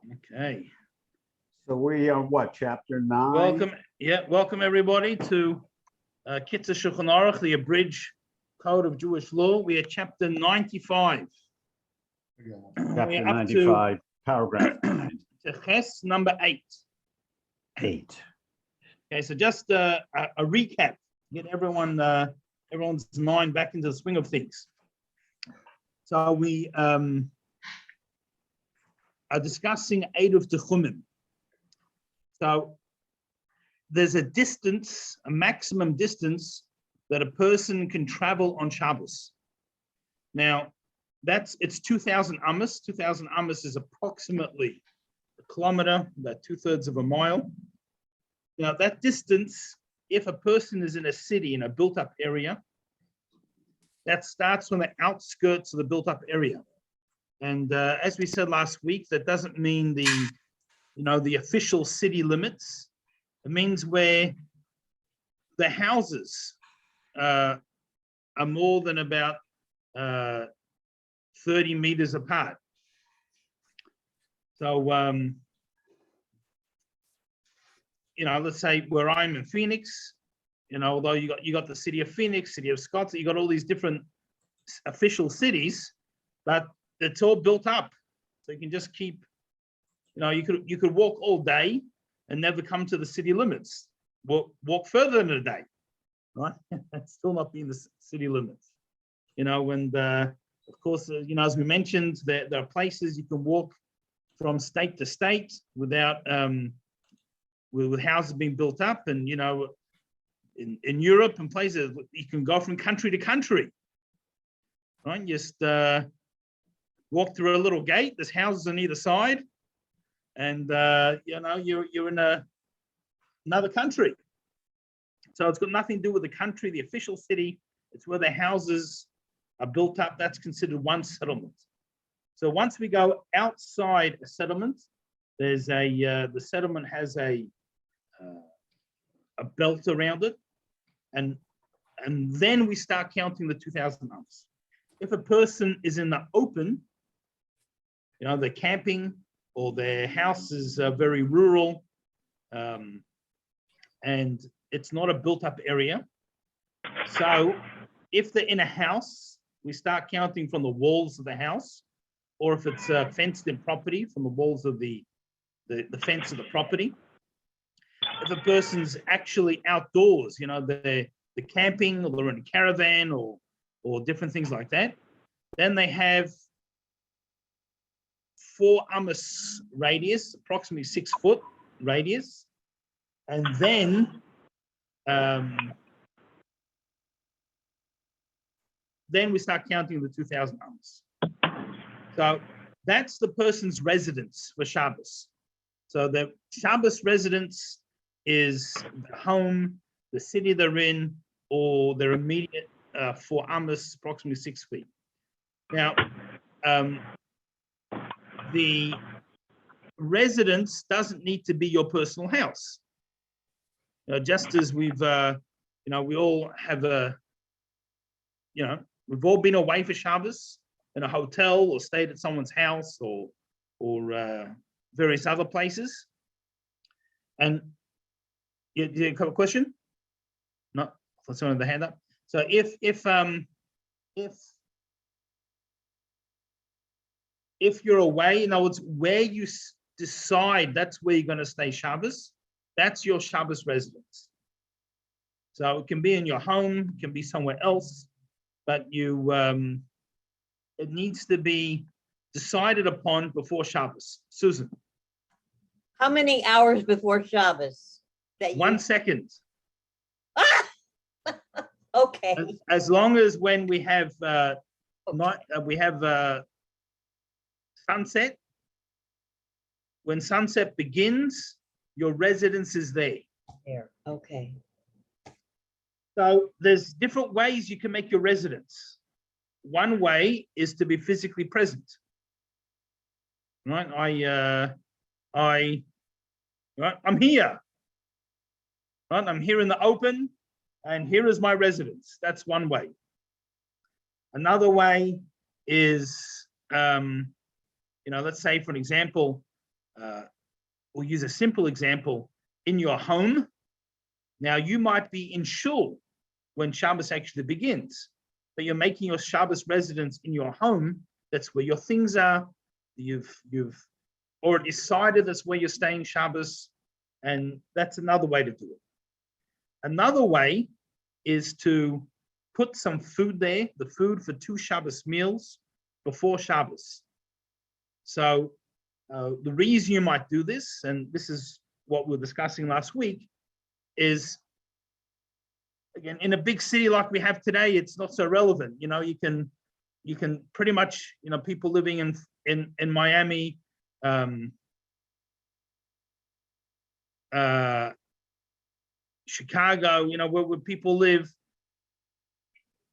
Okay. So we are what, chapter 9? Welcome everybody to Kitzur Shulchan Aruch, the abridged code of Jewish law. We are chapter 95. Chapter 95, paragraph 9. To Ches number 8. 8. Okay, so just a recap, get everyone's mind back into the swing of things. So we are discussing Eruv Techumim. So there's a distance, a maximum distance that a person can travel on Shabbos. Now, it's 2,000 amos. 2,000 amos is approximately a kilometer, about 2/3 of a mile. Now, that distance, if a person is in a city, in a built-up area, that starts on the outskirts of the built-up area. And as we said last week, that doesn't mean the official city limits. It means where the houses are more than about 30 meters apart. So, let's say where I'm in Phoenix, although you got the city of Phoenix, city of Scottsdale, you got all these different official cities, but it's all built up. So you can just keep, you could walk all day and never come to the city limits. Walk further than a day, right? That's still not being the city limits. And of course, as we mentioned, there are places you can walk from state to state without with houses being built up, and in Europe and places you can go from country to country, right? Just walk through a little gate. There's houses on either side, and you're in another country. So it's got nothing to do with the country, the official city. It's where the houses are built up. That's considered one settlement. So once we go outside a settlement, there's the settlement has a belt around it, and then we start counting the 2,000 amos. If a person is in the open, they're camping, or their house is very rural, and it's not a built-up area. So if they're in a house, we start counting from the walls of the house, or if it's fenced-in property, from the walls of the fence of the property. If a person's actually outdoors, they're camping, or they're in a caravan, or different things like that, then they have 4 amos radius, approximately 6 foot radius, and then we start counting the 2,000 amos. So that's the person's residence for Shabbos. So the Shabbos residence is the home, the city they're in, or their immediate 4 amos, approximately 6 feet. Now, the residence doesn't need to be your personal house. Just as we've, we all have we've all been away for Shabbos in a hotel, or stayed at someone's house, or various other places. And you have a question? No, for someone with the hand up. So if you're away, in other words, where you decide that's where you're going to stay Shabbos, that's your Shabbos residence. So it can be in your home, it can be somewhere else, but it needs to be decided upon before Shabbos. Susan. How many hours before Shabbos? 1 second. Okay. As long as when we have sunset. When sunset begins, your residence is there. Okay. So there's different ways you can make your residence. One way is to be physically present. Right? I'm here. Right? I'm here in the open, and here is my residence. That's one way. Another way is, let's say, for an example, we'll use a simple example in your home. Now you might be in shul when Shabbos actually begins, but you're making your Shabbos residence in your home. That's where your things are. You've already decided that's where you're staying Shabbos, and that's another way to do it. Another way is to put some food there, the food for 2 Shabbos meals before Shabbos. So the reason you might do this, and this is what we were discussing last week, is again, in a big city like we have today, it's not so relevant. You know, you can pretty much, you know, people living in Miami, Chicago, you know, where people live,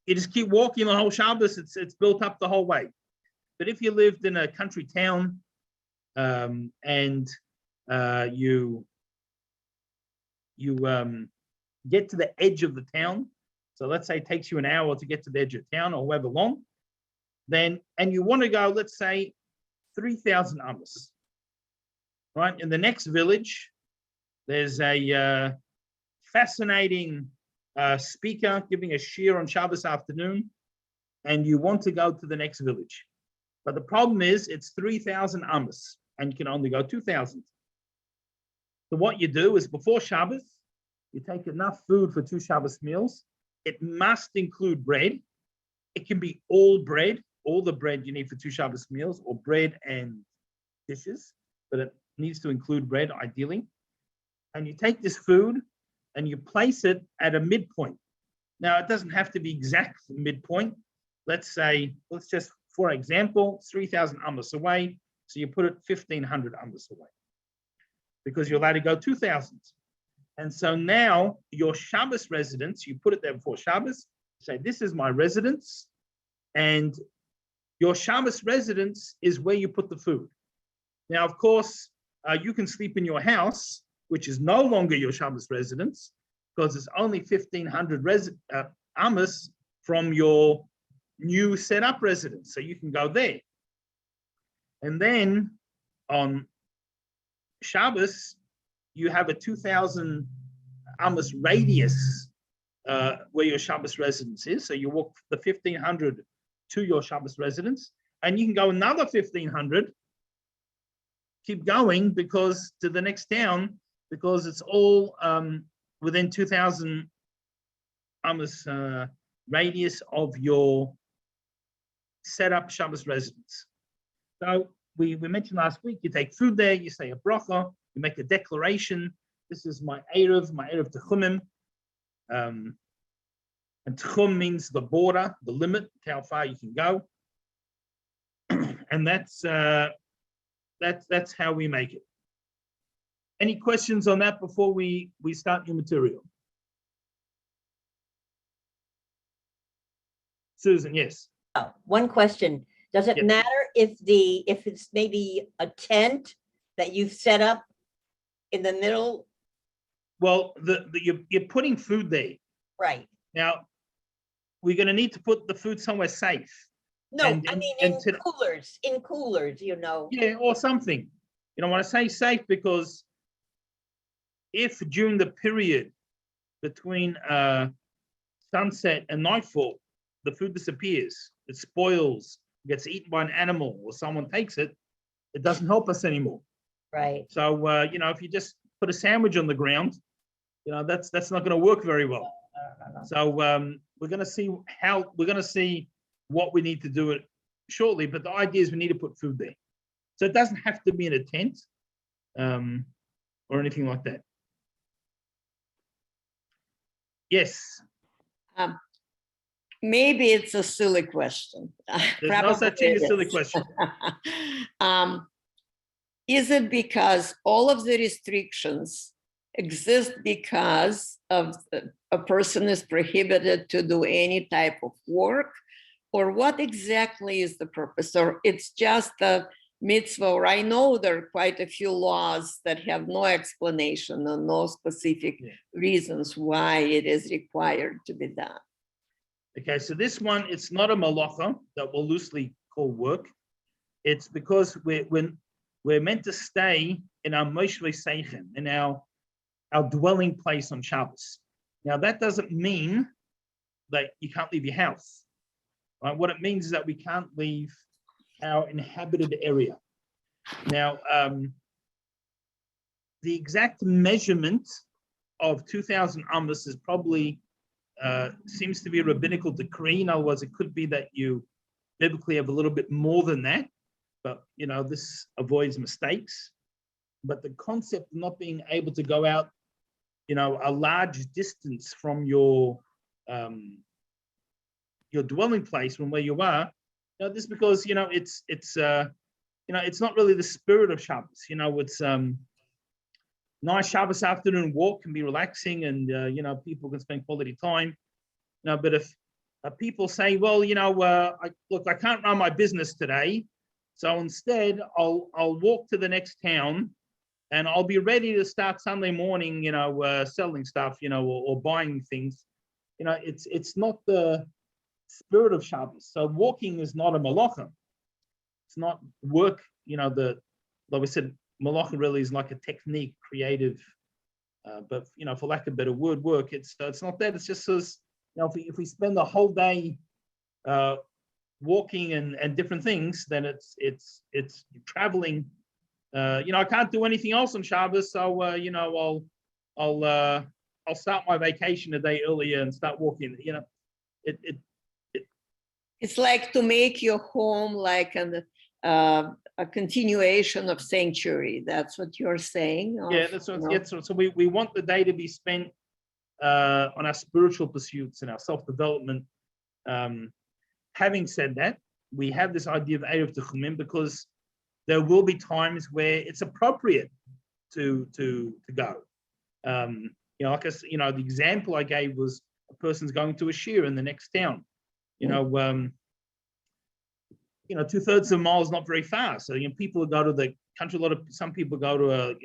you just keep walking the whole Shabbos. It's built up the whole way. But if you lived in a country town, and you get to the edge of the town, so let's say it takes you an hour to get to the edge of town or however long, then, and you want to go, let's say 3,000 amos, right? In the next village, there's a fascinating speaker giving a shiur on Shabbos afternoon, and you want to go to the next village. But the problem is it's 3,000 amos and you can only go 2,000. So what you do is before Shabbos, you take enough food for 2 Shabbos meals. It must include bread. It can be all bread, all the bread you need for 2 Shabbos meals, or bread and dishes, but it needs to include bread ideally. And you take this food and you place it at a midpoint. Now, it doesn't have to be exact midpoint. Let's say, let's just, for example, 3,000 amos away. So you put it 1,500 amos away because you're allowed to go 2,000. And so now your Shabbos residence, you put it there before Shabbos, say, this is my residence. And your Shabbos residence is where you put the food. Now, of course, you can sleep in your house, which is no longer your Shabbos residence, because it's only 1,500 amos from your new set up residence. So you can go there. And then on Shabbos, you have a 2,000 amos radius where your Shabbos residence is. So you walk the 1,500 to your Shabbos residence, and you can go another 1,500, keep going because to the next town, because it's all within 2,000 amos radius of your set up Shabbos residence. So we mentioned last week, you take food there, you say a bracha, you make a declaration. This is my Erev Techumim. And Techum means the border, the limit, how far you can go. And that's how we make it. Any questions on that before we start your material? Susan, yes. Oh, one question. Does it Yes. matter if it's maybe a tent that you've set up in the middle? Well, you're putting food there. Right. Now, we're going to need to put the food somewhere safe. No, And- I and- mean and in coolers, you know. Yeah, or something. You know, when I say safe, because if during the period between sunset and nightfall, the food disappears, it spoils, gets eaten by an animal, or someone takes it, it doesn't help us anymore. Right. So, you know, if you just put a sandwich on the ground, you know, that's not going to work very well. So we're going to see what we need to do it shortly, but the idea is we need to put food there. So it doesn't have to be in a tent or anything like that. Yes, Maybe it's a silly question. there's no such thing as silly question. Is it because all of the restrictions exist because of a person is prohibited to do any type of work? Or what exactly is the purpose? Or it's just a mitzvah? Or I know there are quite a few laws that have no explanation or no specific reasons why it is required to be done. Okay, so this one, it's not a malacha that we'll loosely call work. It's because we're we're meant to stay in our Moshve Seichem, in our dwelling place on Shabbos. Now, that doesn't mean that you can't leave your house. Right? What it means is that we can't leave our inhabited area. Now, the exact measurement of 2,000 amos is probably, seems to be a rabbinical decree. In other words, it could be that you biblically have a little bit more than that, but this avoids mistakes. But the concept of not being able to go out, a large distance from your dwelling place from where you are, this is because it's not really the spirit of Shabbos. It's nice Shabbos afternoon walk can be relaxing, and people can spend quality time. But if people say, well, I can't run my business today, so instead I'll walk to the next town, and I'll be ready to start Sunday morning, selling stuff, or buying things. It's not the spirit of Shabbos. So walking is not a malacha. It's not work. Like we said, malacha really is like a technique, creative. But for lack of a better word, work. It's not that. It's just as if we spend the whole day walking and different things, then it's traveling. I can't do anything else on Shabbos, so I'll start my vacation a day earlier and start walking. It's like to make your home like a continuation of sanctuary. That's what you're saying. Yeah, that's what. So we want the day to be spent on our spiritual pursuits and our self-development. Having said that, we have this idea of Erev Techumim because there will be times where it's appropriate to go. Like the example I gave was a person's going to a shir in the next town. 2/3 of a mile is not very far. So people go to the country. Some people go to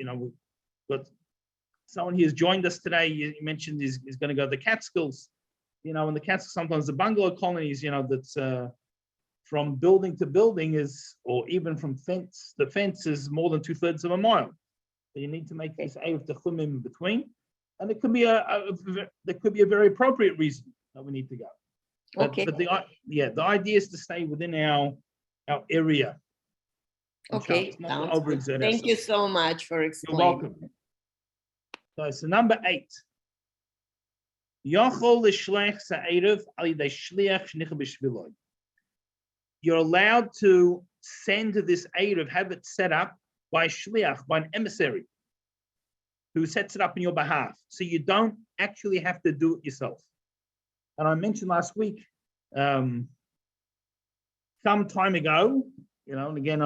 but someone here has joined us today. You mentioned is going to go to the Catskills. In the Catskills, sometimes the bungalow colonies. That's from building to building or even from fence to fence is more than 2/3 of a mile. So you need to make this Erev Techumim in between, and it could be there could be a very appropriate reason that we need to go. But the idea is to stay within our area. Okay, not to overexert thank you ourselves. so much for explaining. You're welcome. So number 8. You're allowed to send this Erev, have it set up by shliach, by an emissary, who sets it up on your behalf. So you don't actually have to do it yourself. And I mentioned last week, some time ago, and again,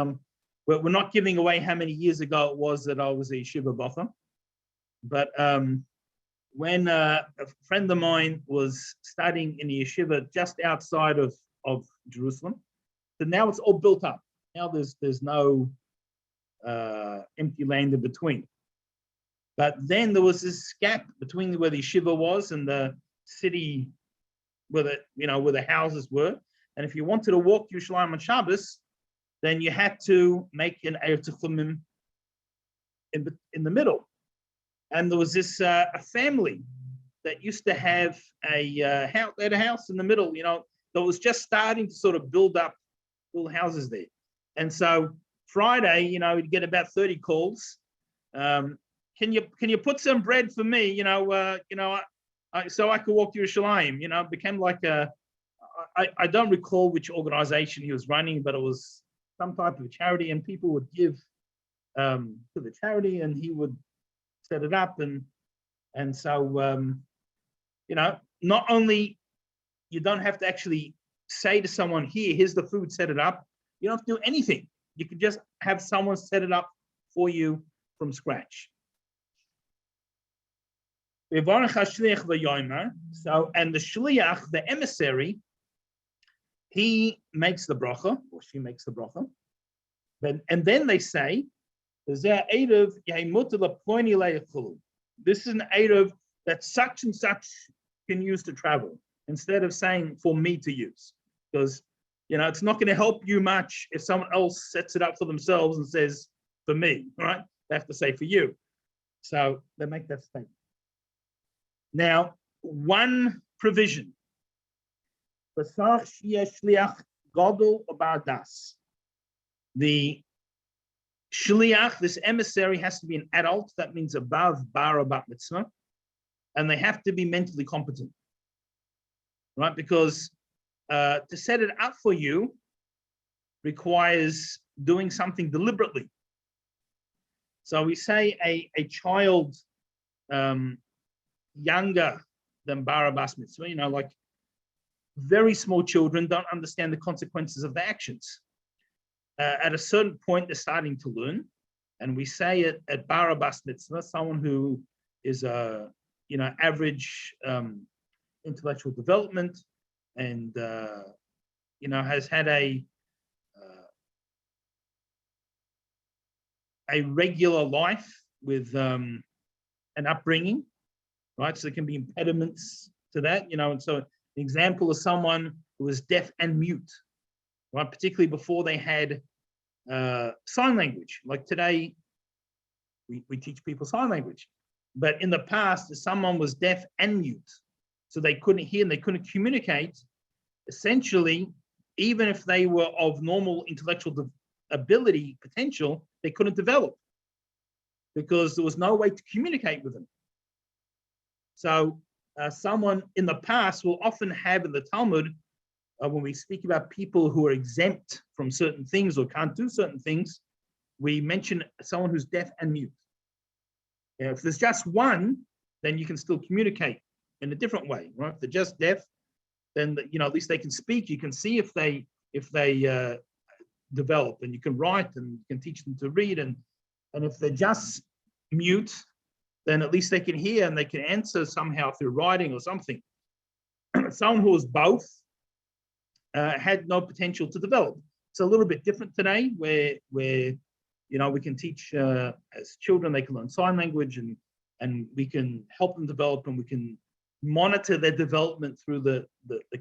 we're not giving away how many years ago it was that I was a yeshiva bocher, but when a friend of mine was studying in a yeshiva just outside of Jerusalem, so now it's all built up. Now there's no empty land in between. But then there was this gap between where the yeshiva was and the city where the houses were. And if you wanted to walk Yerushalayim on Shabbos, then you had to make an Erev Techumim in the middle. And there was this a family that used to have a house. They had a house in the middle, that was just starting to sort of build up little houses there. And so Friday, you'd get about 30 calls. Can you put some bread for me? So I could walk to Yerushalayim. It became like I don't recall which organization he was running, but it was some type of charity, and people would give to the charity, and he would set it up, and so not only you don't have to actually say to someone, here's the food, set it up. You don't have to do anything. You can just have someone set it up for you from scratch. So, and the shliach, the emissary, he makes the bracha, or she makes the bracha. And then they say, this is an Erev that such and such can use to travel, instead of saying for me to use. Because, it's not going to help you much if someone else sets it up for themselves and says, for me, right? They have to say for you. So they make that statement. Now, one provision. The shliach, this emissary, has to be an adult. That means above bar or bat mitzvah, and they have to be mentally competent, right? Because to set it up for you requires doing something deliberately. So we say a child younger than bar or bas mitzvah, like very small children don't understand the consequences of their actions. At a certain point, they're starting to learn, and we say it at bar or bas mitzvah, someone who is a average intellectual development and has had a regular life with an upbringing, right? So there can be impediments to that, and so an example is someone who was deaf and mute, right? Particularly before they had sign language. Like today, we teach people sign language. But in the past, if someone was deaf and mute, so they couldn't hear and they couldn't communicate, essentially, even if they were of normal intellectual ability, potential, they couldn't develop because there was no way to communicate with them. So someone in the past will often have in the Talmud, when we speak about people who are exempt from certain things or can't do certain things, we mention someone who's deaf and mute. If there's just one, then you can still communicate in a different way, right? If they're just deaf, then at least they can speak. You can see if they develop, and you can write, and you can teach them to read. And if they're just mute, then at least they can hear and they can answer somehow through writing or something. Someone who was both had no potential to develop. It's a little bit different today, where we can teach as children, they can learn sign language, and we can help them develop, and we can monitor their development through the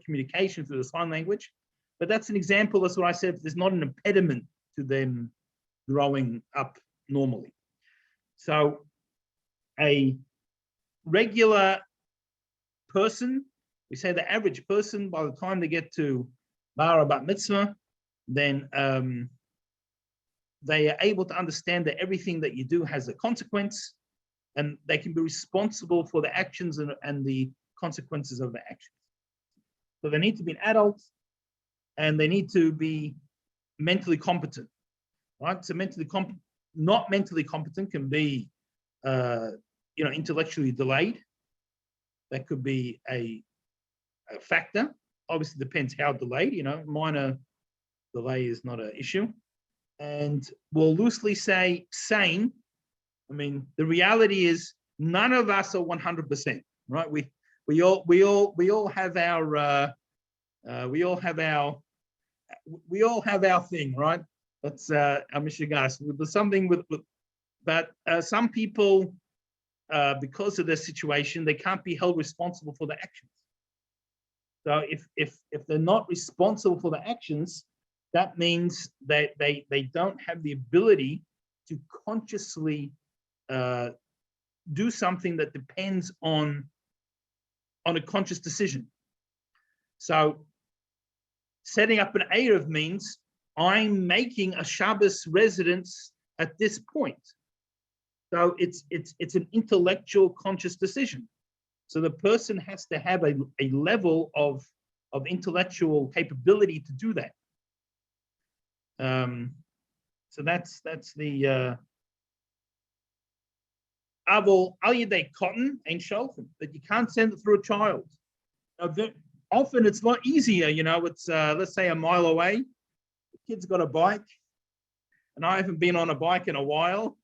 communication through the sign language. But that's an example. That's what I said. There's not an impediment to them growing up normally. So a regular person, we say the average person, by the time they get to bar or bat mitzvah, then they are able to understand that everything that you do has a consequence, and they can be responsible for the actions and the consequences of the actions. So they need to be an adult, and they need to be mentally competent, right? So not mentally competent can be, intellectually delayed. That could be a factor. Obviously, depends how delayed. Minor delay is not an issue. And we'll loosely say sane. I mean, the reality is none of us are 100%, right? We all have our thing, right? That's Amishigas. There's something but some people, because of their situation, they can't be held responsible for their actions. So if they're not responsible for the actions, that means that they don't have the ability to consciously do something that depends on a conscious decision. So setting up an Erev means I'm making a Shabbos residence at this point. So it's an intellectual conscious decision. So the person has to have a level of intellectual capability to do that. So that's the Avol al yedei cotton ain't shelfing, but you can't send it through a child. Often it's a lot easier, it's let's say a mile away. The kid's got a bike, and I haven't been on a bike in a while,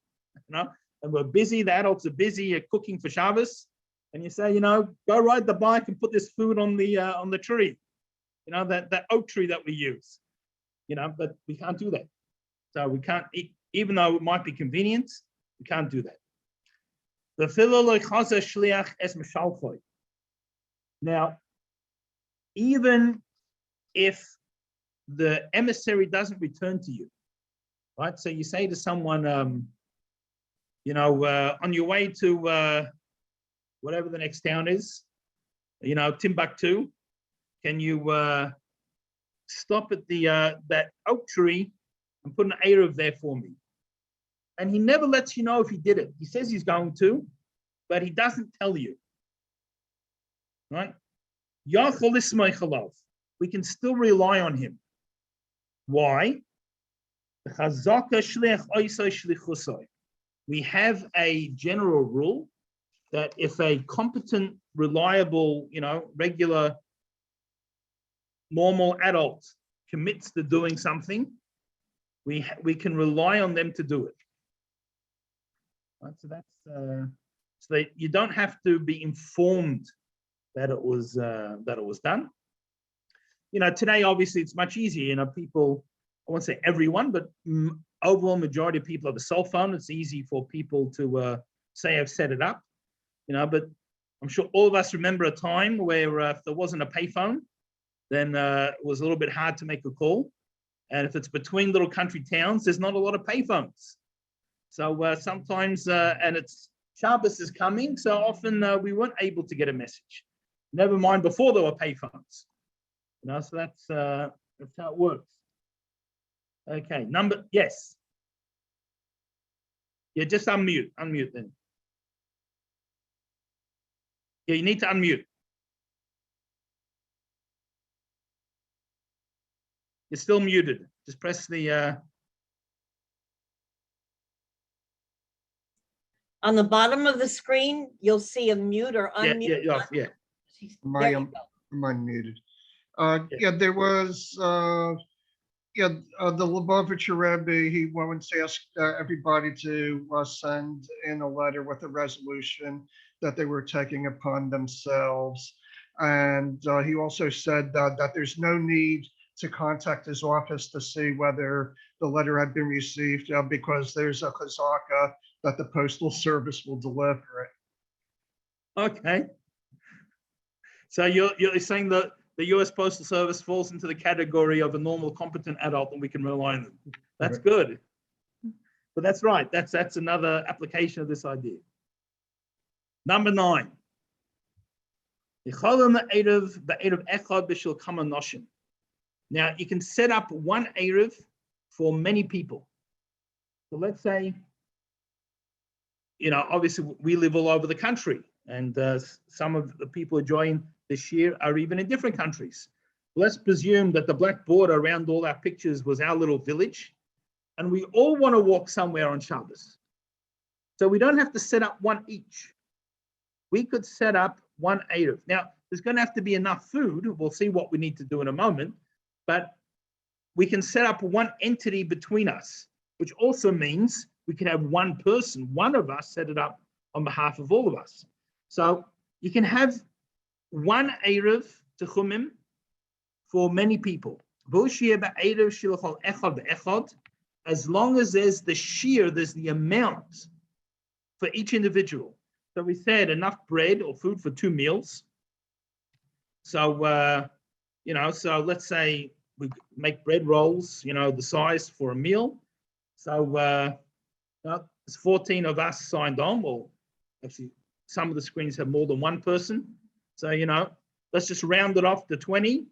and we're busy. The adults are busy cooking for Shabbos, and you say, go ride the bike and put this food on the tree, that oak tree that we use, but we can't do that. So we can't, even though it might be convenient, we can't do that. Now, even if the emissary doesn't return to you, right? So you say to someone, on your way to whatever the next town is, Timbuktu, can you stop at the that oak tree and put an Erev there for me? And he never lets you know if he did it. He says he's going to, but he doesn't tell you, right? We can still rely on him. Why? We have a general rule that if a competent, reliable, regular, normal adult commits to doing something, we can rely on them to do it. Right? So that's so that you don't have to be informed that it was done. Today obviously it's much easier. People, I won't say everyone, but overall majority of people have a cell phone. It's easy for people to say I've set it up. But I'm sure all of us remember a time where if there wasn't a payphone, then it was a little bit hard to make a call. And if it's between little country towns, there's not a lot of payphones. So sometimes, and it's Shabbos is coming, so often we weren't able to get a message. Never mind before there were payphones. So that's how it works. Okay, yes. Yeah, just unmute then. Yeah, you need to unmute. You're still muted. Just press the. On the bottom of the screen, you'll see a mute or unmute. Yeah. There you go. I'm unmuted. Yeah. There was, the Lubavitcher Rebbe, he once asked everybody to send in a letter with a resolution that they were taking upon themselves. And he also said that there's no need to contact his office to see whether the letter had been received because there's a chazaka that the postal service will deliver it. Okay. So you're saying that the U.S. Postal Service falls into the category of a normal, competent adult, and we can rely on them. That's good. But that's right. That's another application of this idea. Number 9. Now you can set up one Erev for many people. So let's say, obviously we live all over the country, and some of the people who join this year are even in different countries. Let's presume that the black border around all our pictures was our little village, and we all want to walk somewhere on Shabbos. So we don't have to set up one each. We could set up one Erev. Now, there's going to have to be enough food. We'll see what we need to do in a moment, but we can set up one entity between us, which also means we can have one person, one of us, set it up on behalf of all of us. So you can have one Erev Techumim for many people. As long as there's the shear, there's the amount for each individual. So we said enough bread or food for 2 meals. So, so let's say we make bread rolls, the size for a meal. So there's 14 of us signed on. Well, actually, some of the screens have more than one person. So, let's just round it off to 20.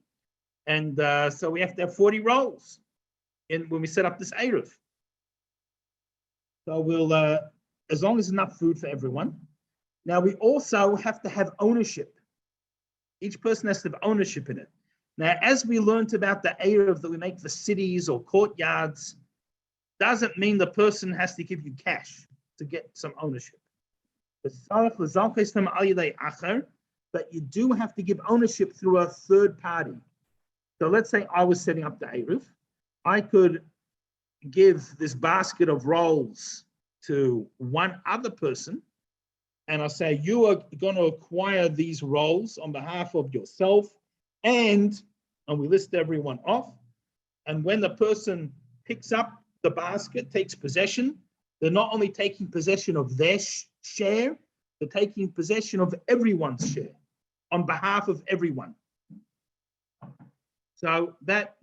And so we have to have 40 rolls when we set up this Erev. So we'll, as long as enough food for everyone. Now we also have to have ownership. Each person has to have ownership in it. Now, as we learned about the Erev that we make for cities or courtyards, doesn't mean the person has to give you cash to get some ownership. But you do have to give ownership through a third party. So let's say I was setting up the Erev. I could give this basket of rolls to one other person, and I'll say, you are going to acquire these rolls on behalf of yourself, and we list everyone off. And when the person picks up the basket, takes possession, they're not only taking possession of their share, they're taking possession of everyone's share on behalf of everyone. So that's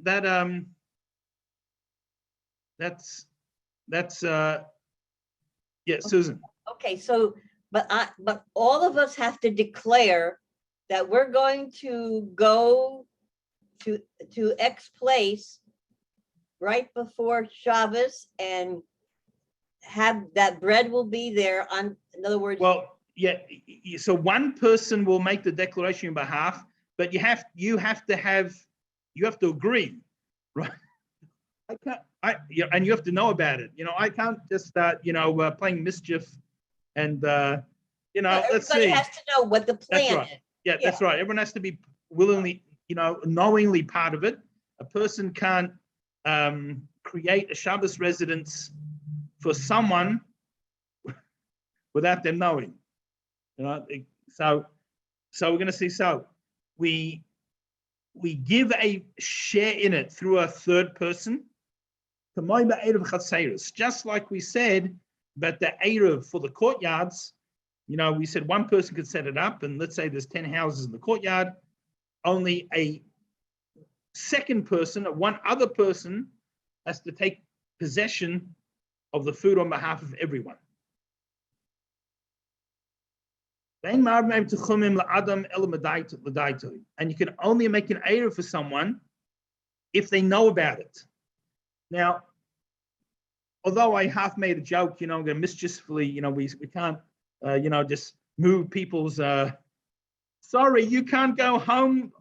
that's Susan. Okay, so, but all of us have to declare that we're going to go to X place right before Shabbos and have that bread will be there on, in other words. Well, yeah, so one person will make the declaration on behalf, but you have to agree, right? And you have to know about it. I can't just start, playing mischief and, let's see. Everybody has to know what the plan right. is. Yeah, that's right. Everyone has to be willingly, knowingly part of it. A person can't create a Shabbos residence for someone without them knowing. So we're going to see. So we give a share in it through a third person. Just like we said, but the Erev for the courtyards, we said one person could set it up, and let's say there's 10 houses in the courtyard, only a second person, one other person has to take possession of the food on behalf of everyone. And you can only make an Erev for someone if they know about it. Now, although I half made a joke, I'm going to mischievously, we can't, just move people's, sorry, you can't go home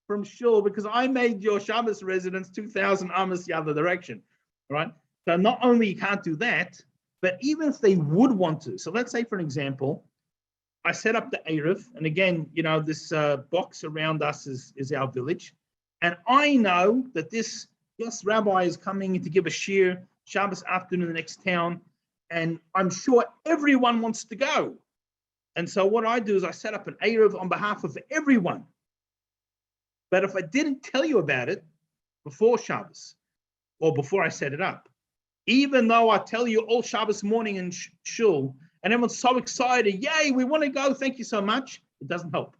from shul because I made your Shabbos residence 2,000 amas the other direction, right? So not only you can't do that, but even if they would want to. So let's say, for an example, I set up the Erev, and again, this box around us is our village, and I know that this rabbi is coming to give a shir Shabbos afternoon in the next town, and I'm sure everyone wants to go. And so what I do is I set up an Erev on behalf of everyone. But if I didn't tell you about it before Shabbos or before I set it up, even though I tell you all Shabbos morning in shul, and everyone's so excited, yay, we want to go, thank you so much, it doesn't help.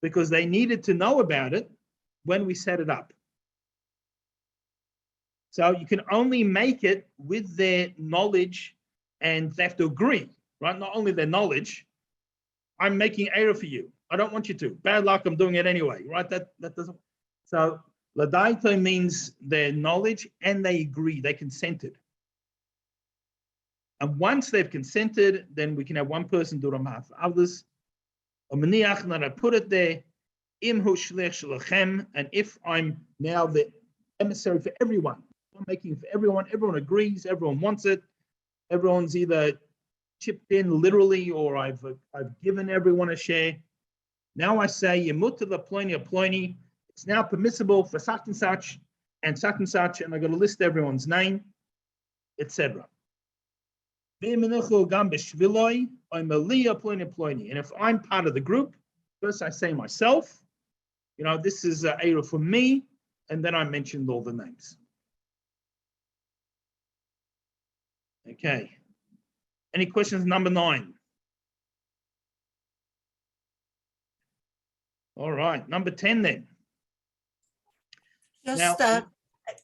Because they needed to know about it when we set it up. So you can only make it with their knowledge, and they have to agree, right? Not only their knowledge, I'm making Erev for you. I don't want you to. Bad luck, I'm doing it anyway, right? That doesn't. So Ladaito means their knowledge and they agree, they consented. And once they've consented, then we can have one person do it on behalf of others. And I put it there, and if I'm now the emissary for everyone, I'm making it for everyone, everyone agrees, everyone wants it, everyone's either chipped in literally or I've given everyone a share. Now I say, Yemut the Pliny, it's now permissible for such and such, and I got to list everyone's name, etc. And if I'm part of the group, first I say myself, this is Erev for me, and then I mentioned all the names. Okay. Any questions? Number 9. All right. Number 10 then. Just Now-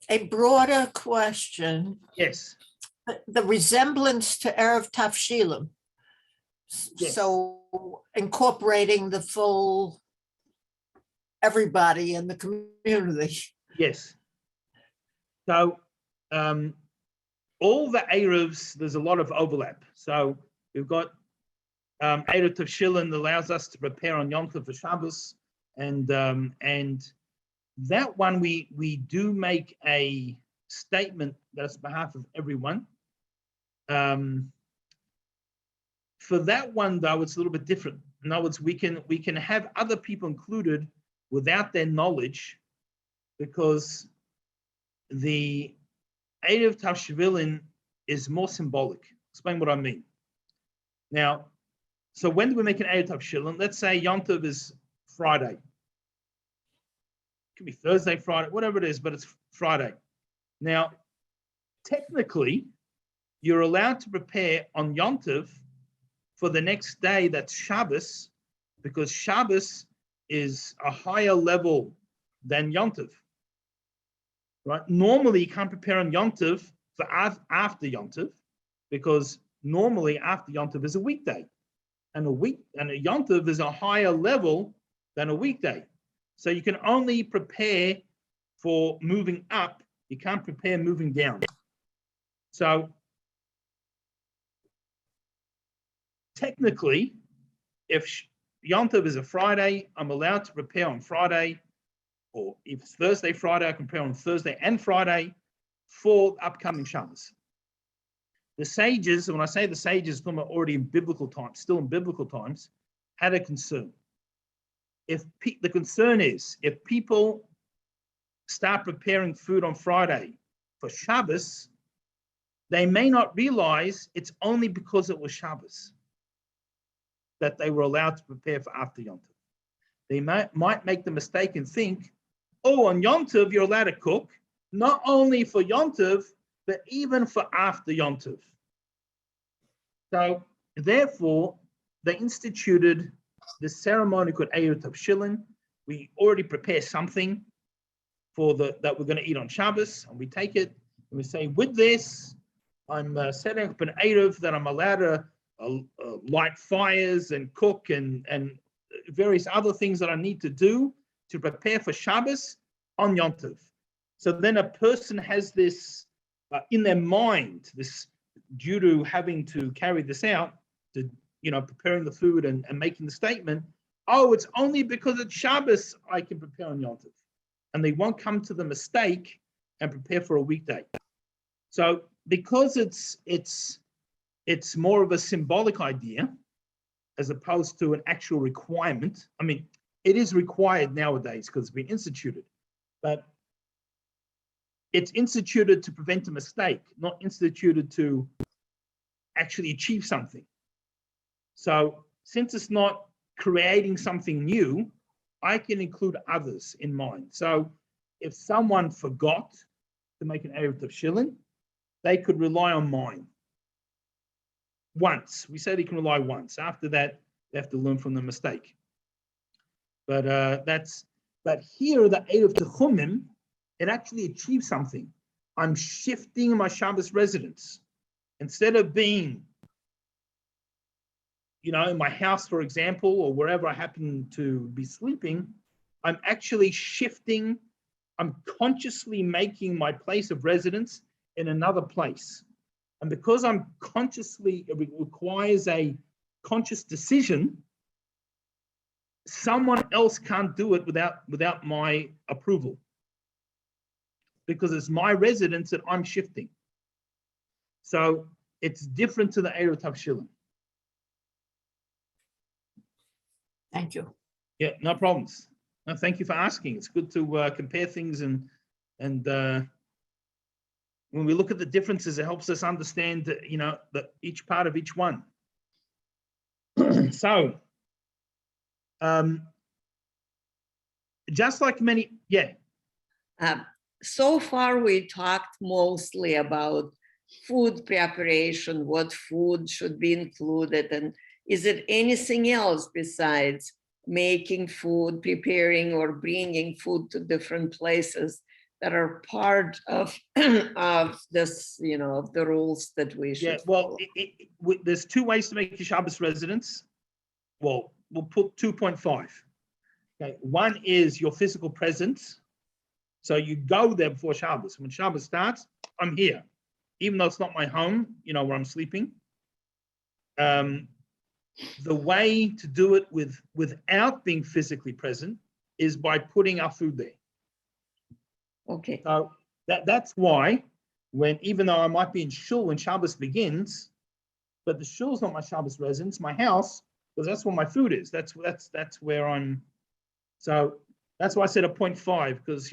a broader question, Yes. the resemblance to Erev Tavshilim. Yes. So incorporating the full, everybody in the community. Yes. So all the Erevs, there's a lot of overlap. So we've got Erev Tavshilin that allows us to prepare on Yom Tov for Shabbos, and that one we do make a statement that's on behalf of everyone. For that one though, it's a little bit different. In other words, we can have other people included without their knowledge, because the Erev Tavshilin is more symbolic. Explain what I mean. Now, so when do we make an Erev Tavshilin? Let's say Yom Tov is Friday. It could be Thursday, Friday, whatever it is, but it's Friday. Now, technically, you're allowed to prepare on Yom Tov for the next day, that's Shabbos, because Shabbos is a higher level than Yom Tov. Right? Normally, you can't prepare on Yom Tov for after Yom Tov, because normally after Yom Tov is a weekday, and a Yom Tov is a higher level than a weekday. So you can only prepare for moving up. You can't prepare moving down. So technically, if Yom Tov is a Friday, I'm allowed to prepare on Friday, or if it's Thursday, Friday, I can prepare on Thursday and Friday for upcoming Shabbos. The sages, when I say the sages, I'm already in biblical times, still in biblical times, had a concern. The concern is, if people start preparing food on Friday for Shabbos, they may not realize it's only because it was Shabbos that they were allowed to prepare for after Yom Tov. They might make the mistake and think, oh, on Yom Tov, you're allowed to cook, not only for Yom Tov, but even for after Yom Tov. So therefore, they instituted this ceremony called Iyar Tavshilin. We already prepare something for that we're going to eat on Shabbos, and we take it and we say, with this, I'm setting up an Erev that I'm allowed to light fires and cook and various other things that I need to do to prepare for Shabbos on Yom Tov. So then a person has this in their mind, this due to having to carry this out, to preparing the food and making the statement, oh, it's only because it's Shabbos I can prepare on Yom Tov. And they won't come to the mistake and prepare for a weekday. So because it's more of a symbolic idea as opposed to an actual requirement. I mean, it is required nowadays because it's been instituted, but it's instituted to prevent a mistake, not instituted to actually achieve something. So since it's not creating something new, I can include others in mind. So if someone forgot to make an Erev Tavshilin, they could rely on mine. Once. We say they can rely once. After that, they have to learn from the mistake. But here, the Erev Techumim, it actually achieves something. I'm shifting my Shabbos residence. Instead of being, in my house, for example, or wherever I happen to be sleeping, I'm actually shifting. I'm consciously making my place of residence in another place. And because I'm consciously, it requires a conscious decision, someone else can't do it without my approval. Because it's my residence that I'm shifting. So it's different to the Erev Tavshilin. Thank you. Yeah, no problems. No, thank you for asking. It's good to compare things and when we look at the differences, it helps us understand, each part of each one. So, just like many, yeah. So far, we talked mostly about food preparation, what food should be included, and is it anything else besides making food, preparing or bringing food to different places that are part of of this, of the rules that we should. Yeah, well, there's two ways to make your Shabbos residence. Well, we'll put 2.5. Okay, one is your physical presence. So you go there before Shabbos. When Shabbos starts, I'm here, even though it's not my home, where I'm sleeping. The way to do it without being physically present is by putting our food there. Okay. So that's why even though I might be in shul when Shabbos begins, but the shul's not my Shabbos residence, my house, because that's where my food is. That's where I'm. So that's why I said a 0.5, because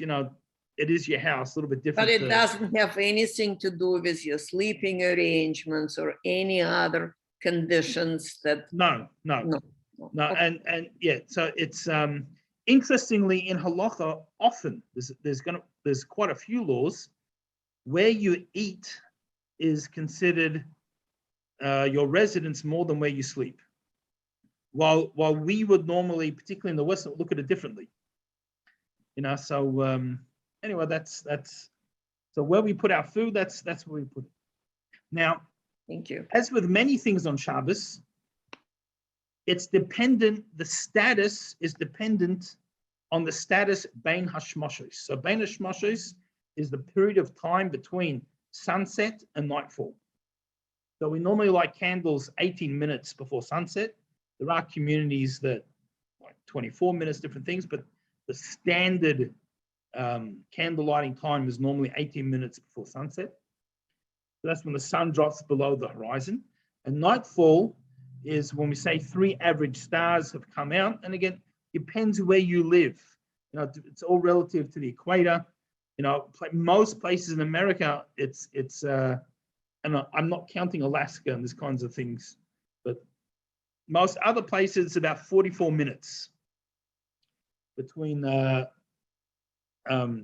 it is your house, a little bit different. But it doesn't have anything to do with your sleeping arrangements or any other conditions that. No. Okay. And yeah, so it's interestingly in halacha often there's quite a few laws where you eat is considered your residence more than where you sleep. While we would normally, particularly in the West, look at it differently. So anyway, that's So where we put our food, that's where we put it. Now, Thank you. as with many things on Shabbos, it's dependent, the status is dependent on the status Bein Hashmoshes. So Bein Hashmoshes is the period of time between sunset and nightfall. So we normally light candles 18 minutes before sunset. There are communities that like 24 minutes, different things, but the standard candle lighting time is normally 18 minutes before sunset. So that's when the sun drops below the horizon. And nightfall is when we say 3 average stars have come out. And again, depends where you live. You know, it's all relative to the equator. You know, most places in America, it's and I'm not counting Alaska and these kinds of things, but most other places, it's about 44 minutes between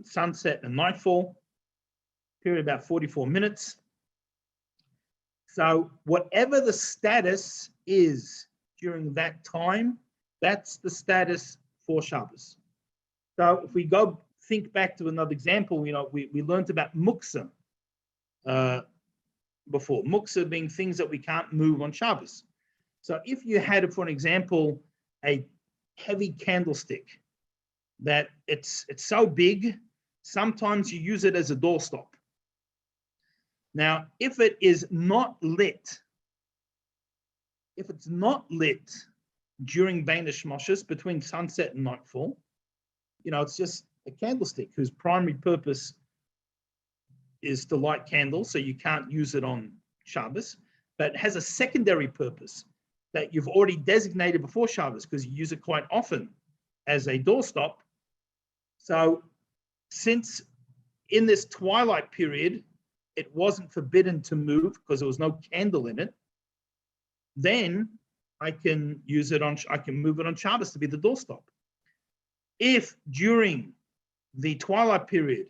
sunset and nightfall, period about 44 minutes. So whatever the status is during that time, that's the status for Shabbos. So if we go think back to another example, you know, we learned about muksa before. Muksa being things that we can't move on Shabbos. So if you had, for an example, a heavy candlestick that it's so big, sometimes you use it as a doorstop. Now, if it is not lit, if it's not lit during Bein Hashmoshes, between sunset and nightfall, you know, it's just a candlestick whose primary purpose is to light candles, so you can't use it on Shabbos, but it has a secondary purpose that you've already designated before Shabbos because you use it quite often as a doorstop. So since in this twilight period, it wasn't forbidden to move because there was no candle in it, then I can use it on, I can move it on Shabbos to be the doorstop. If during the twilight period,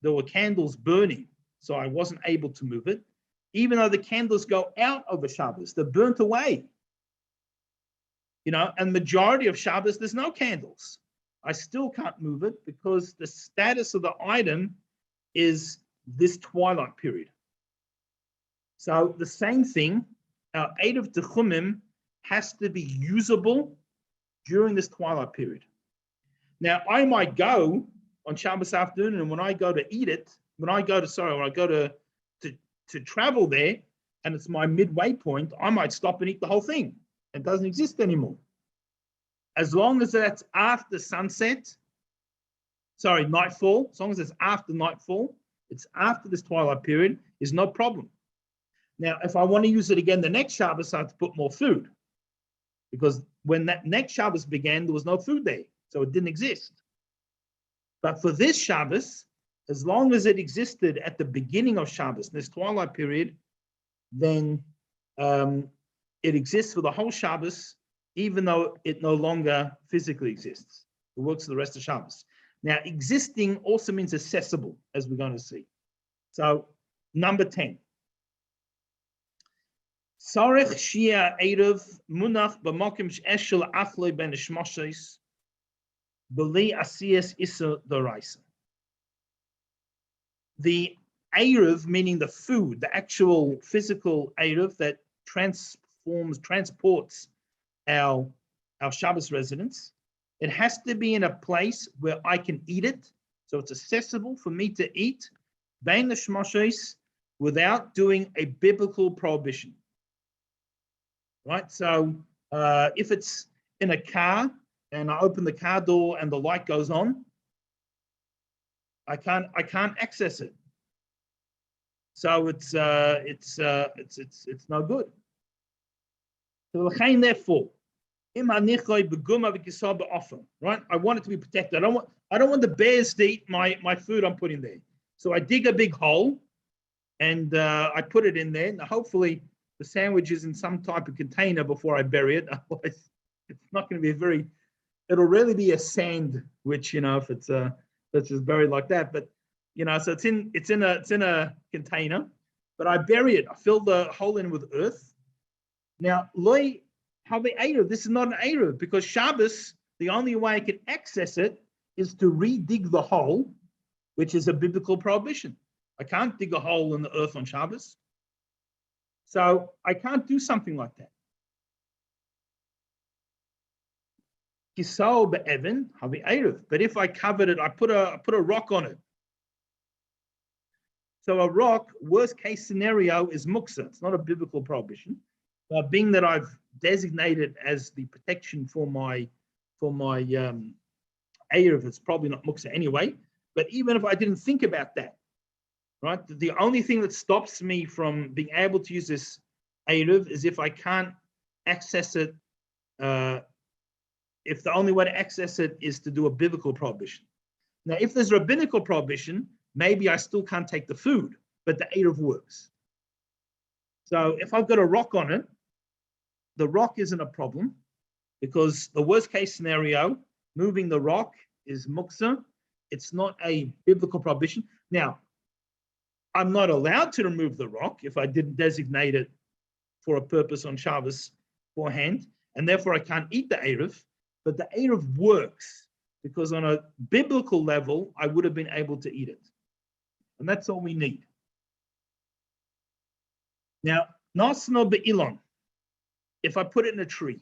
there were candles burning, so I wasn't able to move it, even though the candles go out over Shabbos, they're burnt away. You know, and majority of Shabbos, there's no candles. I still can't move it because the status of the item is this twilight period. So the same thing, our Eid of Techumim has to be usable during this twilight period. Now, I might go on Shabbos afternoon, and when I go to eat it, when I go to travel there, and it's my midway point, I might stop and eat the whole thing. It doesn't exist anymore. As long as that's after sunset, nightfall, as long as it's after nightfall, it's after this twilight period, is no problem. Now, if I want to use it again the next Shabbos, I have to put more food. Because when that next Shabbos began, there was no food there, so it didn't exist. But for this Shabbos, as long as it existed at the beginning of Shabbos, this twilight period, then it exists for the whole Shabbos, even though it no longer physically exists. It works for the rest of Shabbos. Now, existing also means accessible, as we're going to see. So, number 10. Sarech Shia Erev Munach B'Mokim Sh'eshel Achloi Ben Shmoshes B'li Asiyas Issa D'Oraisa. The Erev, meaning the food, the actual physical Erev that transports our Shabbos residents, it has to be in a place where I can eat it, so it's accessible for me to eat, Bein Hashmoshes, without doing a biblical prohibition. Right, so if it's in a car and I open the car door and the light goes on, I can't access it. So it's no good. So therefore, right? I want it to be protected. I don't want the bears to eat my food I'm putting there. So I dig a big hole and I put it in there. And hopefully the sandwich is in some type of container before I bury it. Otherwise, it's not going to be it'll really be a sandwich, you know, if it's just buried like that. But you know, so it's in a container, but I bury it. I fill the hole in with earth. Now, this is not an Erev because Shabbos, the only way I can access it is to re-dig the hole, which is a biblical prohibition. I can't dig a hole in the earth on Shabbos. So I can't do something like that. But if I covered it, I put a rock on it. So a rock, worst case scenario, is muksa. It's not a biblical prohibition. But being that I've designated as the protection for my Erev, it's probably not muksa anyway. But even if I didn't think about that, right? The only thing that stops me from being able to use this Erev is if I can't access it. If the only way to access it is to do a biblical prohibition. Now, if there's a rabbinical prohibition, maybe I still can't take the food, but the Erev works. So if I've got a rock on it, the rock isn't a problem because the worst case scenario, moving the rock is muksa. It's not a biblical prohibition. Now, I'm not allowed to remove the rock if I didn't designate it for a purpose on Shabbos beforehand, and therefore I can't eat the Erev. But the Erev works because on a biblical level, I would have been able to eat it. And that's all we need. Now, Nasno be'ilon, if I put it in a tree.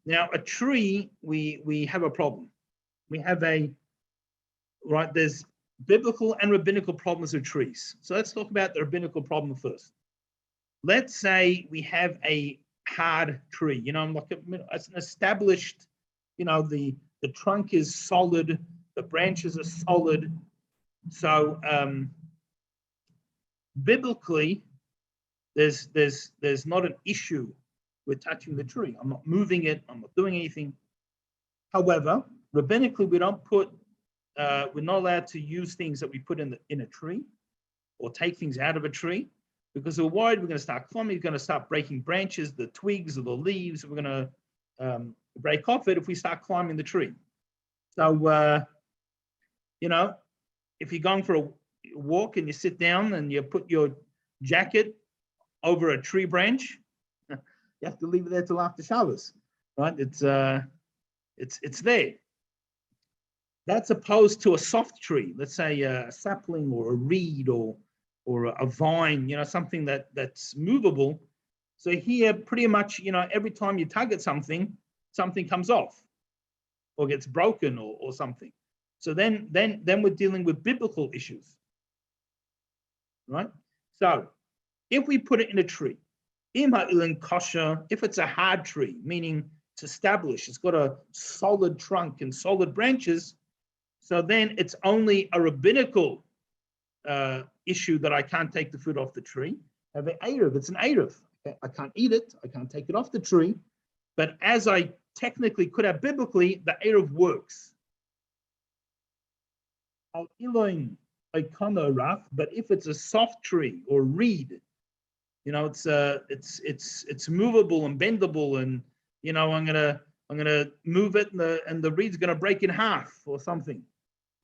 Now, a tree, we have a problem. We have there's biblical and rabbinical problems with trees. So let's talk about the rabbinical problem first. Let's say we have a hard tree, like it's an established, the trunk is solid, the branches are solid. So biblically, there's not an issue with touching the tree. I'm not moving it. I'm not doing anything. However, rabbinically, we're not allowed to use things that we put in a tree or take things out of a tree. Because we're worried we're going to start climbing, we're going to start breaking branches, the twigs or the leaves, we're going to break off it if we start climbing the tree. So, if you're going for a walk and you sit down and you put your jacket over a tree branch, you have to leave it there till after Shabbos, right? It's there. That's opposed to a soft tree, let's say a sapling or a reed or a vine, something that's movable. So here, pretty much, every time you tug at something comes off or gets broken or something. So then we're dealing with biblical issues, right? So if we put it in a tree, if it's a hard tree, meaning it's established, it's got a solid trunk and solid branches, so then it's only a rabbinical issue that I can't take the fruit off the tree. Have an Erev, it's an Erev. I can't eat it, I can't take it off the tree. But as I technically could have biblically, the Erev works. But if it's a soft tree or reed, it's movable and bendable, and I'm gonna move it, and the reed's gonna break in half or something.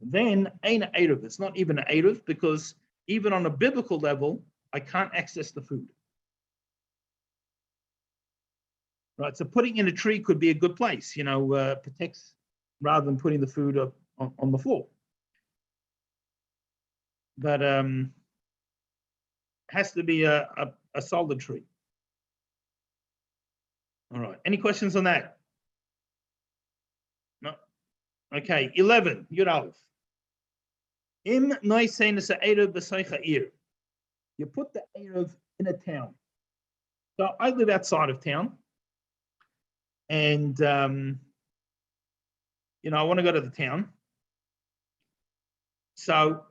Then ain't an Erev. It's not even an Erev because even on a biblical level, I can't access the food. Right, so putting in a tree could be a good place, protects rather than putting the food up on the floor. But has to be a solid tree. All right, any questions on that? No. Okay, 11, Yud Aleph. You put the Erev in a town. So I live outside of town, and I want to go to the town. So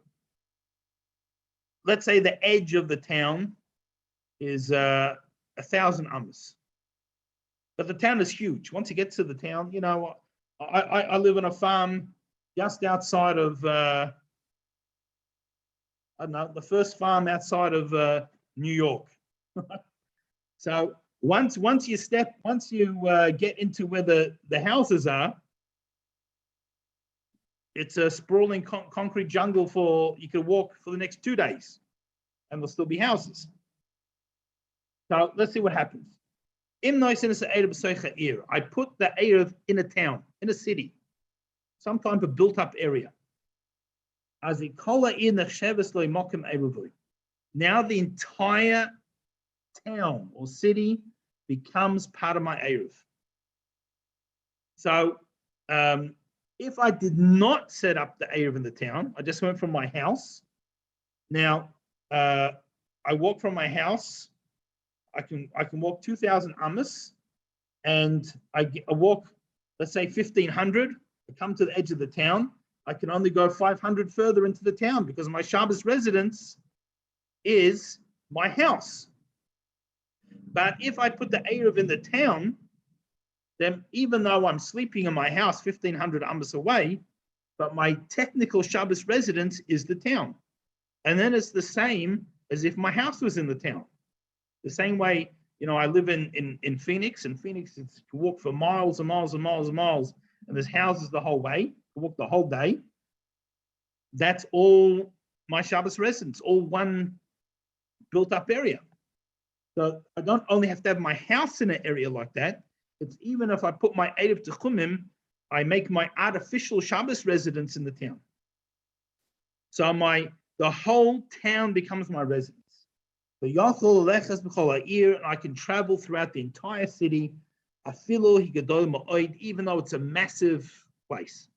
let's say the edge of the town is 1,000 amos, but the town is huge. Once you get to the town, I live on a farm just outside of the first farm outside of New York. So once you get into where the houses are, it's a sprawling concrete jungle you could walk for the next 2 days, and there'll still be houses. So let's see what happens. I put the Erev in a town, in a city, some type of built-up area. As the kola in the Shabbos loy mokim eruvui. Now the entire town or city becomes part of my eruv. So if I did not set up the eruv in the town, I just went from my house. Now I walk from my house. I can walk 2,000 amas, and I walk, let's say 1,500. I come to the edge of the town. I can only go 500 further into the town because my Shabbos residence is my house. But if I put the eruv in the town, then even though I'm sleeping in my house 1,500 amas away, but my technical Shabbos residence is the town. And then it's the same as if my house was in the town. The same way, I live in Phoenix, and Phoenix is to walk for miles and miles and miles and miles, and there's houses the whole way, to walk the whole day. That's all my Shabbos residence, all one built up area. So I don't only have to have my house in an area like that, it's even if I put my Erev Techumim, I make my artificial Shabbos residence in the town. So the whole town becomes my residence. So Yachol Lechas B'chol Iyar, and I can travel throughout the entire city, Afilu Higadol Ma'oid, even though it's a massive place.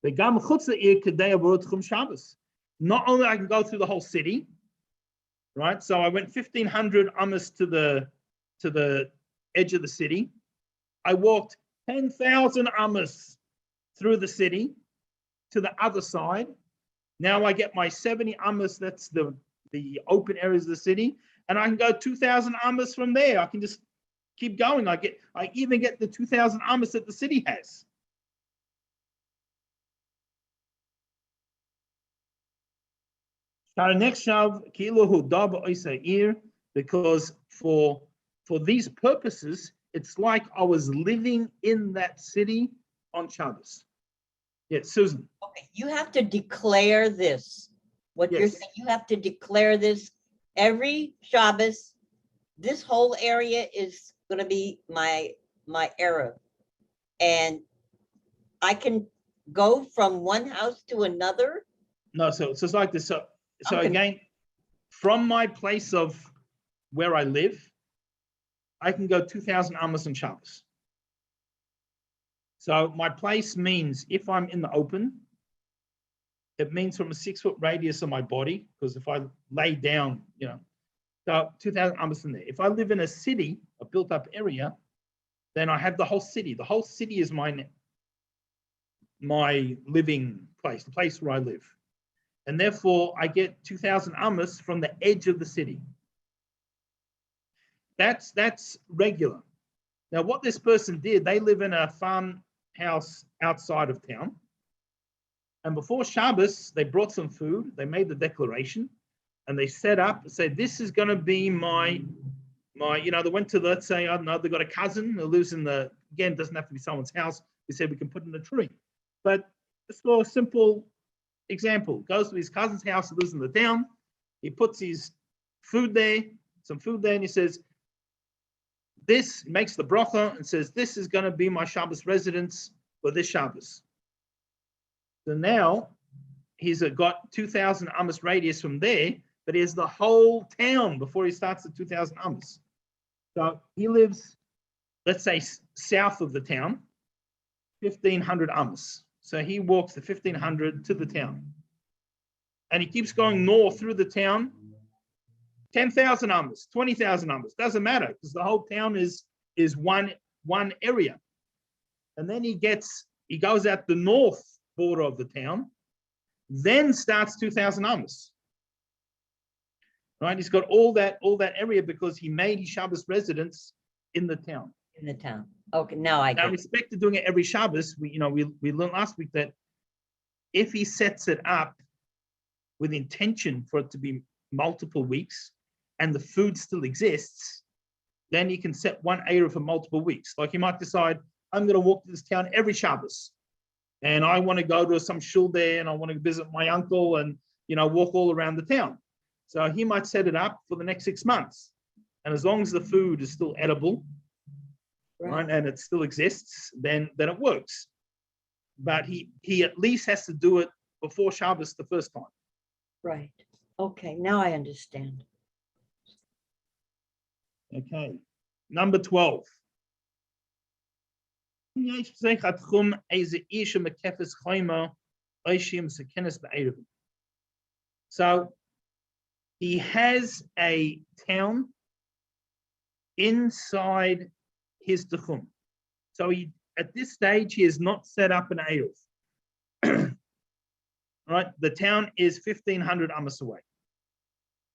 Not only I can go through the whole city, right? So I went 1,500 amas to the edge of the city. I walked 10,000 amas through the city to the other side. Now I get my 70 amas, that's the open areas of the city, and I can go 2,000 amas from there. I can just keep going. I even get the 2,000 amas that the city has. Because for these purposes, it's like I was living in that city on Shabbos. Yes, Susan. Okay, you have to declare this. What you're Yes. saying, you have to declare this every Shabbos. This whole area is going to be my era, and I can go from one house to another. No, so it's like this. So Okay. again, from my place of where I live, I can go 2,000 amas on Shabbos. So my place means if I'm in the open, it means from a 6-foot radius of my body, because if I lay down, so 2,000 amas in there. If I live in a city, a built up area, then I have the whole city. The whole city is my living place, the place where I live. And therefore I get 2,000 amas from the edge of the city. That's regular. Now what this person did, they live in a farmhouse outside of town. And before Shabbos, they brought some food, they made the declaration, and they set up and said, this is going to be my, they went to, let's say, I don't know, they got a cousin who lives again, it doesn't have to be someone's house. They said we can put in a tree. But just for a simple example, goes to his cousin's house, he lives in the town, he puts his food there, some food there, and he says, this makes the bracha and says, this is going to be my Shabbos residence for this Shabbos. So now he's got 2,000 amas radius from there, but he has the whole town before he starts the 2,000 amas. So he lives, let's say, south of the town, 1,500 amas. So he walks the 1,500 to the town. And he keeps going north through the town, 10,000 amas, 20,000 amas, doesn't matter, because the whole town is one area. And then he goes out the north border of the town, then starts 2,000 amas. Right? He's got all that area because he made his Shabbos residence in the town. In the town. Okay, now I Now, get it. respect to doing it every Shabbos, we learned last week that if he sets it up with intention for it to be multiple weeks and the food still exists, then he can set one Erev for multiple weeks. Like he might decide, I'm going to walk to this town every Shabbos, and I want to go to some shul there, and I want to visit my uncle and, walk all around the town. So he might set it up for the next 6 months. And as long as the food is still edible, right, and it still exists, then it works. But he at least has to do it before Shabbos the first time. Right. Okay, now I understand. Okay. Number 12. So he has a town inside his Tchum. So he, at this stage, he has not set up an Eruv. Right? The town is 1,500 amos away,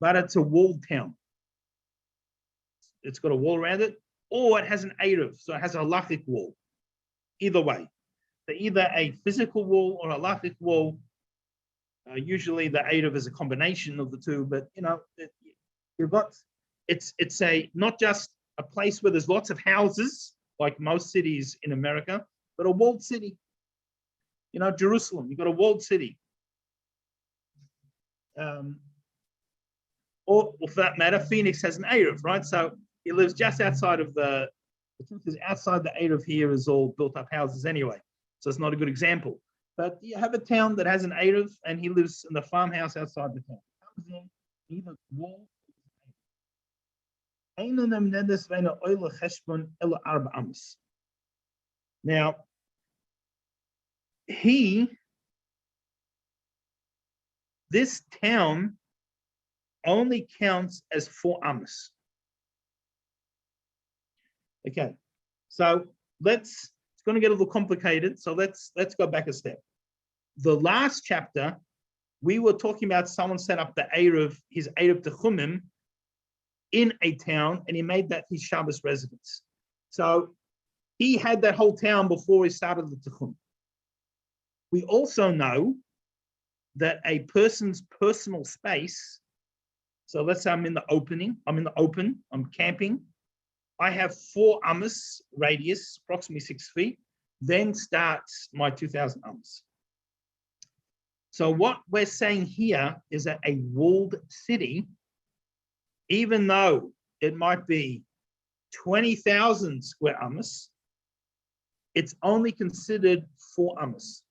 but it's a walled town. It's got a wall around it, or it has an Eruv, so it has a halachic wall. Either way, so either a physical wall or a halachic wall. Usually, the Eruv is a combination of the two, but you've got it's a not just a place where there's lots of houses like most cities in America, but a walled city. Jerusalem, you've got a walled city. Or for that matter, Phoenix has an Eruv, right? So he lives just outside of the truth is outside the Eruv here is all built up houses anyway. So it's not a good example. But you have a town that has an Eruv and he lives in the farmhouse outside the town. He comes in, either wall. Now, this town only counts as 4 amos. Okay, so it's going to get a little complicated. So let's go back a step. The last chapter, we were talking about someone set up his Eruv Techumim in a town, and he made that his Shabbos residence. So he had that whole town before he started the Techum. We also know that a person's personal space, so let's say I'm in the open, I'm camping, I have 4 amos radius, approximately 6 feet, then starts my 2,000 amos. So what we're saying here is that a walled city, even though it might be 20,000 square amos, it's only considered 4 amos.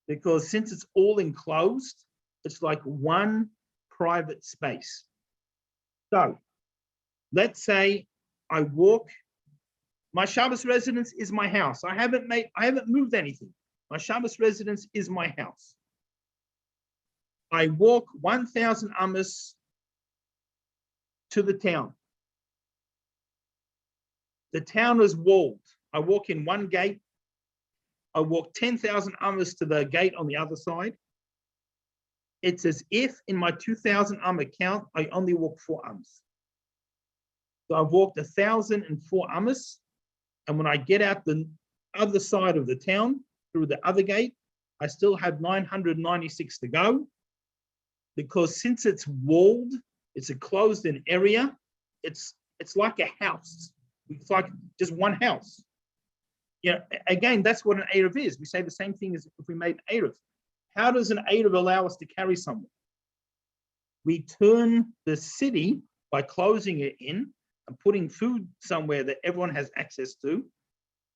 Because since it's all enclosed, it's like one private space. So let's say I walk, my Shabbos residence is my house. I haven't moved anything. My Shabbos residence is my house. I walk 1,000 amos to the town. The town is walled. I walk in one gate. I walk 10,000 amos to the gate on the other side. It's as if in my 2,000 amos count, I only walk 4 amos. So I've walked 1,004 amos. And when I get out the other side of the town through the other gate, I still have 996 to go. Because since it's walled, it's a closed-in area, it's like a house. It's like just one house. Again, that's what an Eruv is. We say the same thing as if we made an Eruv. How does an Eruv allow us to carry someone? We turn the city by closing it in and putting food somewhere that everyone has access to.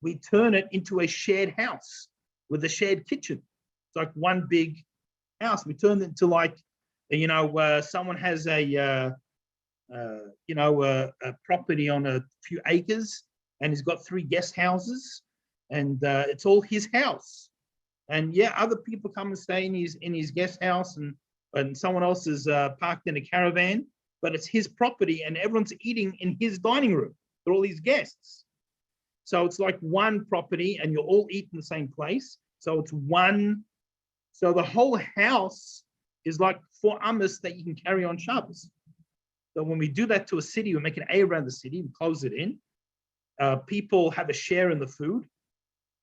We turn it into a shared house with a shared kitchen. It's like one big house. We turn it into like, someone has a property on a few acres and he's got 3 guest houses and it's all his house. And other people come and stay in his guest house and someone else is parked in a caravan, but it's his property and everyone's eating in his dining room. They're all his guests. So it's like one property and you're all eating the same place. So it's one. So the whole house is like 4 amos that you can carry on Shabbos. So when we do that to a city, we make an A around the city, we close it in. People have a share in the food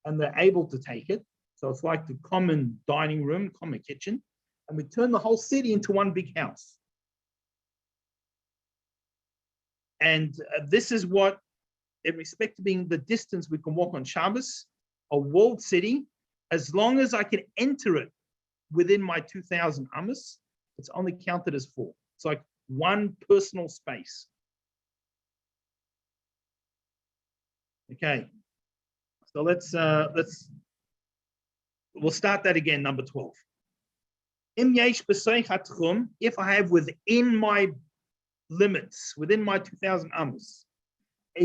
and they're able to take it. So it's like the common dining room, common kitchen, and we turn the whole city into one big house. And this is what, in respect to being the distance we can walk on Shabbos, a walled city, as long as I can enter it within my 2,000 amos, it's only counted as 4. It's like one personal space. Okay, so we'll start that again, number 12. If I have within my limits, within my 2,000 amos, I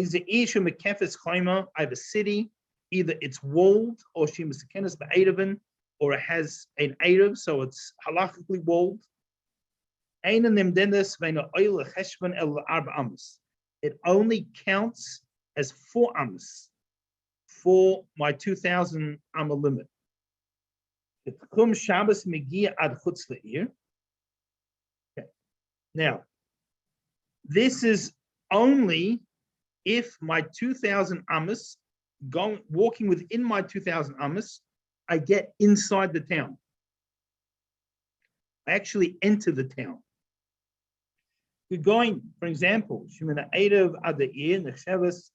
have a city, either it's walled or or it has an Erev, so it's halachically walled. It only counts as 4 amos for my 2,000 amma limit. Shabbos ad chutz le'ir. Okay. Now, this is only if my 2,000 amos, walking within my 2,000 amos, I get inside the town. I actually enter the town. You're going, for example, Shemina Erev ad Iyar nechshavas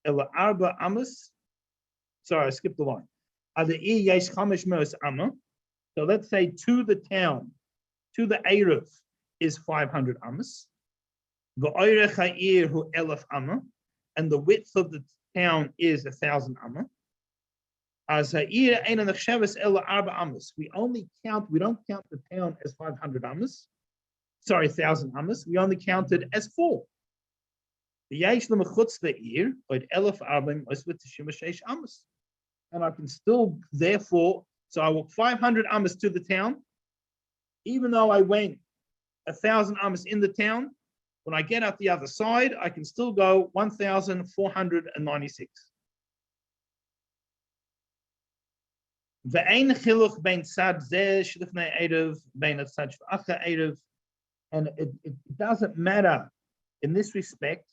el arba amos. Sorry, I skipped the line. Ad Iyar yesh chamesh me'os amma. So let's say to the town, to the Erev is 500 amos. V'oirech ha'ir hu elef amma, and the width of the town is 1,000 amma. As ha'ir eina nechshavas el arba amos. We don't count the town as 500 amos. Sorry, 1,000 amos. We only count it as 4. And I can still, therefore, so I walk 500 amos to the town, even though I went 1,000 amos in the town. When I get out the other side, I can still go 1,496. And it doesn't matter in this respect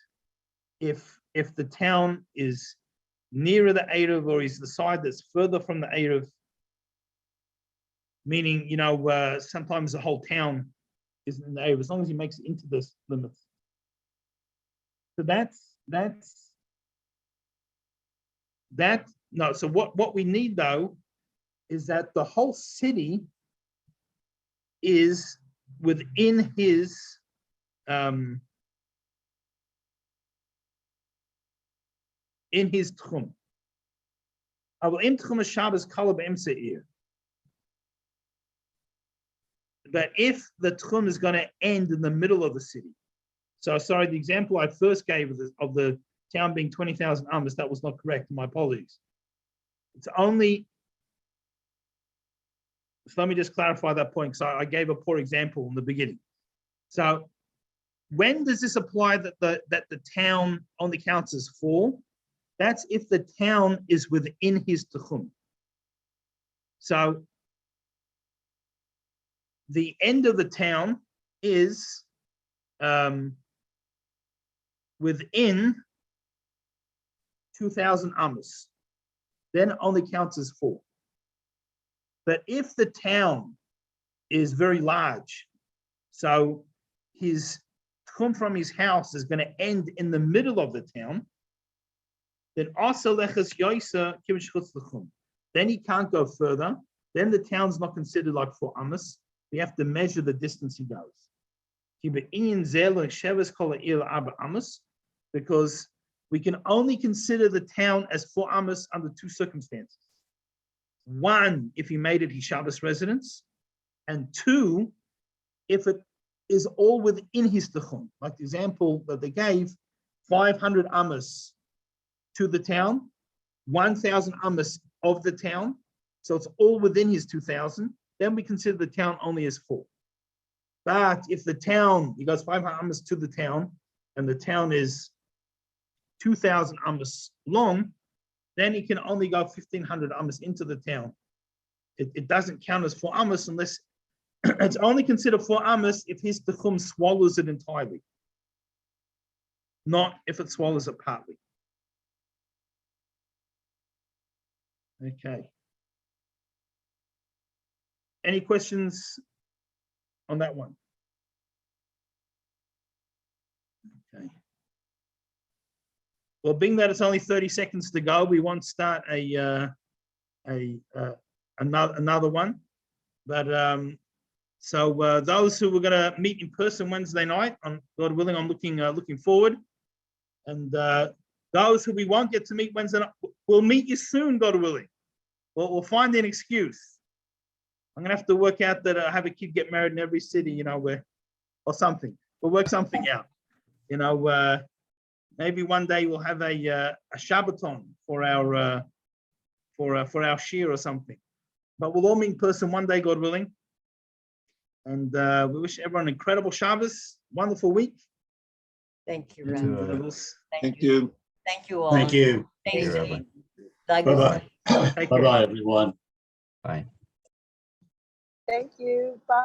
if the town is nearer the Erev or is the side that's further from the Erev. Meaning, sometimes the whole town isn't in the Erev, as long as he makes it into this limit. So so what we need though is that the whole city is within his in his tchum. I will im tchum Shabbos kala b'emtze Iyar. But if the tchum is going to end in the middle of the city, so sorry, the example I first gave of the town being 20,000 amos, that was not correct. My apologies. It's only. So let me just clarify that point, because I gave a poor example in the beginning. So when does this apply that the town only counts as 4? That's if the town is within his tchum. So the end of the town is within 2,000 amos. Then only counts as 4. But if the town is very large, so his tchum from his house is going to end in the middle of the town, then also leches yoisa kivish chutz l'chum. Then he can't go further. Then the town's not considered like 4 amos. We have to measure the distance he goes. Because we can only consider the town as 4 amos under 2 circumstances. 1, if he made it his Shabbos residence, and 2, if it is all within his tchum. Like the example that they gave, 500 amos to the town, 1,000 amos of the town, so it's all within his 2,000. Then we consider the town only as 4. But if the town, he goes 500 amos to the town, and the town is 2,000 amos long, then he can only go 1,500 amos into the town. It doesn't count as 4 amos unless it's only considered 4 amos if his tchum swallows it entirely, not if it swallows it partly. Okay. Any questions on that one? Okay. Well, being that it's only 30 seconds to go, we won't start another one. But so those who were going to meet in person Wednesday night, God willing, I'm looking forward. And those who we won't get to meet Wednesday night, we'll meet you soon, God willing. We'll find an excuse. I'm gonna have to work out that I have a kid get married in every city, where, or something. We'll work something out. Maybe one day we'll have a Shabbaton for our shir or something. But we'll all meet in person one day, God willing. And we wish everyone an incredible Shabbos, wonderful week. Thank you, You Ren. too. And we'll s- Thank you. Thank you all. Thank you. Stay Thank you, safe. Rabbi. Bye-bye. Bye-bye. Take care. Bye-bye, everyone. Bye. Thank you. Bye.